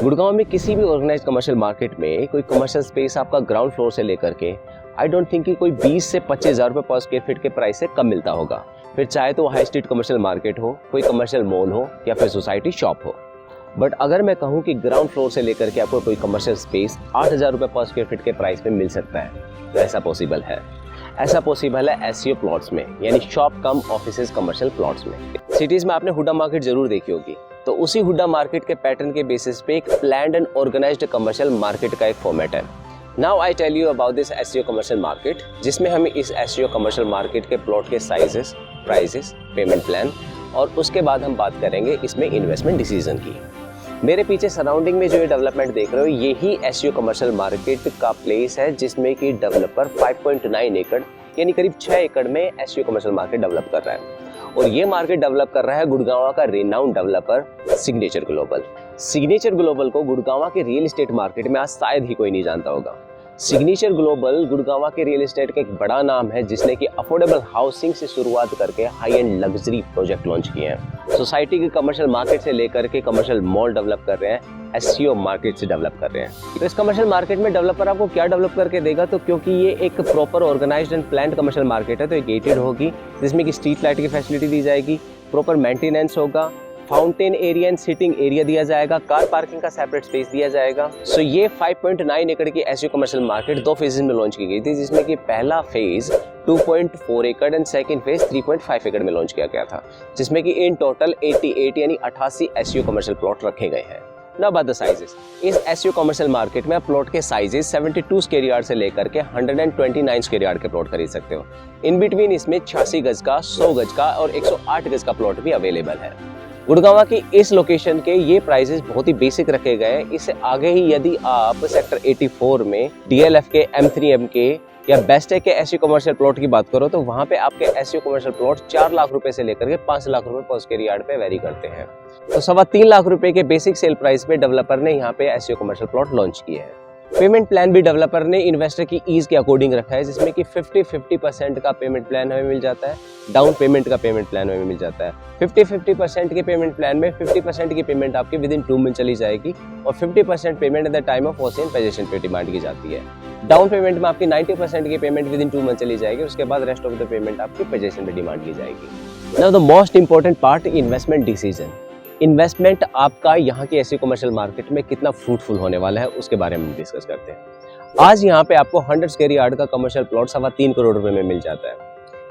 गुड़गांव में किसी भी ऑर्गेनाइज्ड कमर्शियल मार्केट में कोई कमर्शियल स्पेस आपका ग्राउंड फ्लोर से लेकर के आई डोंट थिंक कि कोई 20 से 25,000 रुपये पर स्क्वायर फीट के प्राइस से कम मिलता होगा। फिर चाहे तो हाई स्ट्रीट कमर्शियल मार्केट हो, कोई कमर्शियल मॉल हो या फिर सोसाइटी शॉप हो। बट अगर मैं कहूँ कि ग्राउंड फ्लोर से लेकर के आपको कोई कमर्शियल स्पेस 8,000 रुपये पर स्क्वायर फीट के प्राइस में मिल सकता है, तो ऐसा पॉसिबल है। ऐसा पॉसिबल है एससीओ प्लॉट्स में, यानी shop cum offices commercial plots में। सिटीज में आपने हुडा मार्केट जरूर देखी होगी, तो उसी हुडा मार्केट के पैटर्न के बेसिस पे एक planned and organised commercial market का एक फॉर्मेट है। Now I tell you about this SCO commercial market, जिसमें हम इस एससीओ कमर्शियल मार्केट के प्लॉट के साइजेस, प्राइसेस, पेमेंट प्लान और उसके बाद हम बात करेंगे इसमें इन्वेस्टमेंट डिसीजन की। मेरे पीछे सराउंडिंग में जो ये डेवलपमेंट देख रहे हो, यही एससीओ कमर्शियल मार्केट का प्लेस है, जिसमें कि डेवलपर 5.9 एकड़ यानी करीब 6 एकड़ में एससीओ कमर्शियल मार्केट डेवलप कर रहा है। और ये मार्केट डेवलप कर रहा है गुड़गांव का renowned developer signature global. Signature global को गुड़गांव के रियल एस्टेट मार्केट में आज शायद ही कोई नहीं जानता होगा। सिग्नेचर ग्लोबल गुड़गांव के रियल एस्टेट का एक बड़ा नाम है, जिसने कि अफोर्डेबल हाउसिंग से शुरुआत करके high and luxury project launch किए हैं। सोसाइटी के कमर्शियल मार्केट से लेकर के कमर्शियल मॉल डेवलप कर रहे हैं, एससीओ मार्केट से डेवलप कर रहे हैं। तो इस कमर्शियल मार्केट में डेवलपर आपको क्या डेवलप करके देगा, तो क्योंकि ये एक proper organised and planned commercial market है, तो ये गेटेड होगी, जिसमें कि स्ट्रीट लाइट की फैसिलिटी दी जाएगी, प्रॉपर मेंटेनेंस होगा, fountain area and sitting area दिया जाएगा, कार पार्किंग का सेपरेट स्पेस दिया जाएगा। सो ये 5.9 एकड़ की एससीओ कमर्शियल मार्केट 2 फेजेस में लॉन्च की गई थी, जिसमें कि पहला फेज 2.4 एकड़ एंड सेकंड फेज 3.5 एकड़ में लॉन्च किया गया था, जिसमें कि इन टोटल 88 यानी 88 एससीओ कमर्शियल प्लॉट रखे गए हैं। Now about the sizes. इस एससीओ कमर्शियल मार्केट में आप प्लॉट के साइजेस 72 स्क्वायर यार्ड से लेकर के 129 स्क्वायर यार्ड के प्लॉट खरीद सकते हो। इन बिटवीन इसमें 86 गज का, 100 गज का और 108 गज का प्लॉट भी अवेलेबल है। गुड़गांव की इस लोकेशन के ये प्राइसेस बहुत ही बेसिक रखे गए हैं। इससे आगे ही यदि आप सेक्टर 84 में डीएलएफ के, M3M के या बेस्ट के एससीओ कमर्शियल प्लॉट की बात करो, तो वहाँ पे आपके एससीओ कमर्शियल प्लॉट 4 लाख रुपए से लेकर के 5 लाख रुपए पर स्क्वायर यार्ड पे वेरी करते हैं। तो 3.25 लाख रुपए के बेसिक सेल प्राइस पे डेवलपर ने यहाँ पे एससीओ कमर्शियल प्लॉट लॉन्च किए हैं। पेमेंट प्लान भी डेवलपर ने इन्वेस्टर की ईज के अकॉर्डिंग रखा है, जिसमें कि 50-50% का पेमेंट प्लान हमें मिल जाता है, डाउन पेमेंट का पेमेंट प्लान हमें मिल जाता है। 50-50% के पेमेंट प्लान में 50% की पेमेंट आपकी विद इन 2 मंथ चली जाएगी और 50% payment at the time of OC and possession पे डिमांड की जाती है। डाउन पेमेंट में आपकी 90% की पेमेंट विद इन 2 मंथ चली जाएगी, उसके बाद रेस्ट ऑफ द पेमेंट आपकी पोजेशन पे डिमांड की जाएगी। Now the most important part, investment decision. Investment आपका यहाँ की एससीओ कमर्शियल मार्केट में कितना फ्रूटफुल होने वाला है, उसके बारे में डिस्कस करते हैं। आज यहाँ पे आपको 100 स्क्वायर यार्ड का कमर्शियल प्लॉट 3.25 करोड़ रुपए में मिल जाता है।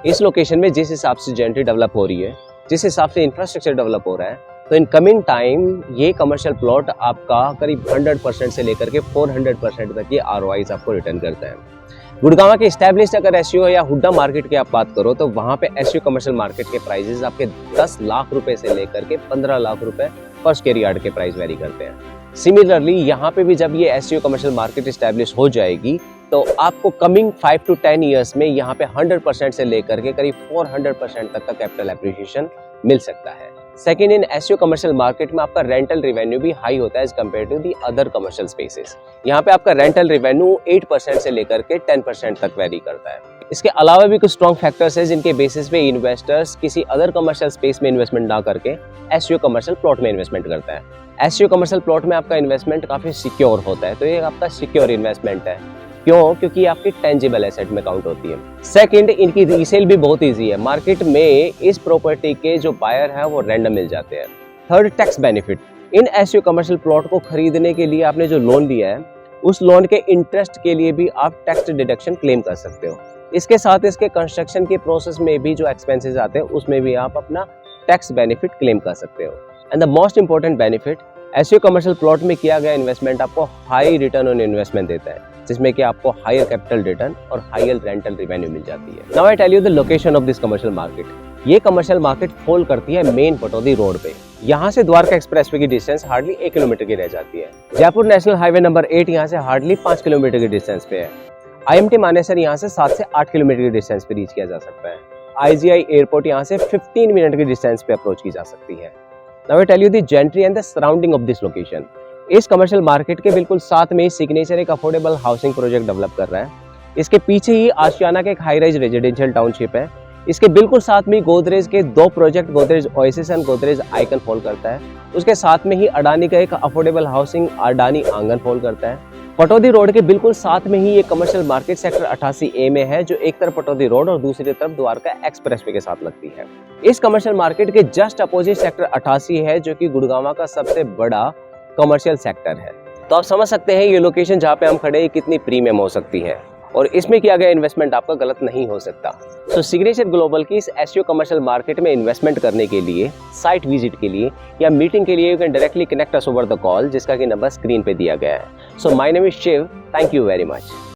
इस लोकेशन में जिस हिसाब से जेंट्री डेवलप हो रही है, जिस हिसाब से इंफ्रास्ट्रक्चर डेवलप हो रहा है, तो इन कमिंग टाइम ये कमर्शियल प्लॉट आपका करीब 100% से लेकर के 400% तक की आरओआईज आपको रिटर्न करता है। गुड़गांव के एस्टैब्लिश्ड अगर एससीओ या हुडा मार्केट की आप बात करो, तो वहाँ पे एससीओ कमर्शियल मार्केट के प्राइसेस आपके 10 लाख रुपए से लेकर के 15 लाख रुपए पर स्क्वायर यार्ड के प्राइस वेरी करते हैं। सिमिलरली यहाँ पे भी जब ये एससीओ कमर्शियल मार्केट एस्टैब्लिश हो जाएगी, तो आपको कमिंग 5 to 10 ईयर्स में यहाँ पे 100% से लेकर के करीब 400% तक का कैपिटल एप्रिसिएशन मिल सकता है। Second, in SCO commercial market में आपका रेंटल रेवेन्यू भी हाई होता है as compare to the other commercial spaces. यहाँ पे आपका रेंटल रेवेन्यू 8% से लेकर के 10% तक वेरी करता है। इसके अलावा भी कुछ स्ट्रॉन्ग फैक्टर्स है, जिनके बेसिस पे इन्वेस्टर्स किसी अदर कमर्शियल स्पेस में इन्वेस्टमेंट ना करके एससीओ कमर्शियल प्लॉट में इन्वेस्टमेंट करता है। एससीओ कमर्शियल प्लॉट में आपका इन्वेस्टमेंट काफी सिक्योर होता है, तो ये आपका सिक्योर इन्वेस्टमेंट है। क्यों? क्योंकि आपकी टेंजिबल एसेट में काउंट होती है। सेकंड, इनकी रीसेल भी बहुत इजी है। मार्केट में इस प्रॉपर्टी के जो बायर है वो रैंडम मिल जाते हैं। Third, tax benefit. इन एससीओ कमर्शियल प्लॉट को खरीदने के लिए आपने जो लोन लिया है, उस लोन के इंटरेस्ट के लिए भी आप टैक्स डिडक्शन क्लेम कर सकते हो। इसके साथ इसके कंस्ट्रक्शन के प्रोसेस में भी जो एक्सपेंसेस आते हैं, उसमें भी आप अपना टैक्स बेनिफिट क्लेम कर सकते हो। And the most important benefit, SCO commercial plot में किया गया इन्वेस्टमेंट आपको हाई रिटर्न ऑन इन्वेस्टमेंट देता है, जिसमें कि आपको हायर कैपिटल रिटर्न और हायर रेंटल रेवेन्यू मिल जाती है। Now I tell you the location of this commercial market. ये कमर्शियल मार्केट फॉल करती है मेन पटौदी रोड पे। यहाँ से द्वारका एक्सप्रेसवे की डिस्टेंस हार्डली 1 किलोमीटर की रह जाती है। जयपुर नेशनल हाईवे नंबर 8 यहाँ से हार्डली 5 किलोमीटर की डिस्टेंस पे है। IMT मानेसर यहाँ से 7 से 8 किलोमीटर की डिस्टेंस पे रीच किया जा सकता है। IGI एयरपोर्ट यहाँ से 15 मिनट की डिस्टेंस पे अप्रोच की जा सकती है। Now I tell you the gentry and the surrounding of this location. इस कमर्शियल मार्केट के बिल्कुल साथ में सिग्नेचर एक अफोर्डेबल हाउसिंग प्रोजेक्ट डेवलप कर रहा है। इसके पीछे ही आशियाना का एक हाई राइज रेजिडेंशियल टाउनशिप है। इसके बिल्कुल साथ में गोदरेज के 2 project Godrej oasis and Godrej icon fall करता है। उसके साथ में ही अडानी का एक अफोर्डेबल हाउसिंग अडानी आंगन फॉल करता है। पटौदी रोड के बिल्कुल साथ में ही ये कमर्शियल मार्केट सेक्टर 88A में है, जो एक तरफ पटौदी रोड और दूसरी तरफ द्वारका एक्सप्रेसवे के साथ लगती है। इस कमर्शियल मार्केट के जस्ट अपोजिट सेक्टर 88 है, जो कि गुड़गांव का सबसे बड़ा कमर्शियल सेक्टर है। तो आप समझ सकते हैं ये लोकेशन जहाँ पे हम खड़े हैं कितनी प्रीमियम हो सकती है और इसमें किया गया इन्वेस्टमेंट आपका गलत नहीं हो सकता। सो सिग्नेचर ग्लोबल की इस एसईओ कमर्शियल मार्केट में इन्वेस्टमेंट करने के लिए, साइट विजिट के लिए या मीटिंग के लिए you can directly connect us over the call, जिसका कि नंबर स्क्रीन पे दिया गया है। So my name is Shiv, thank you very much.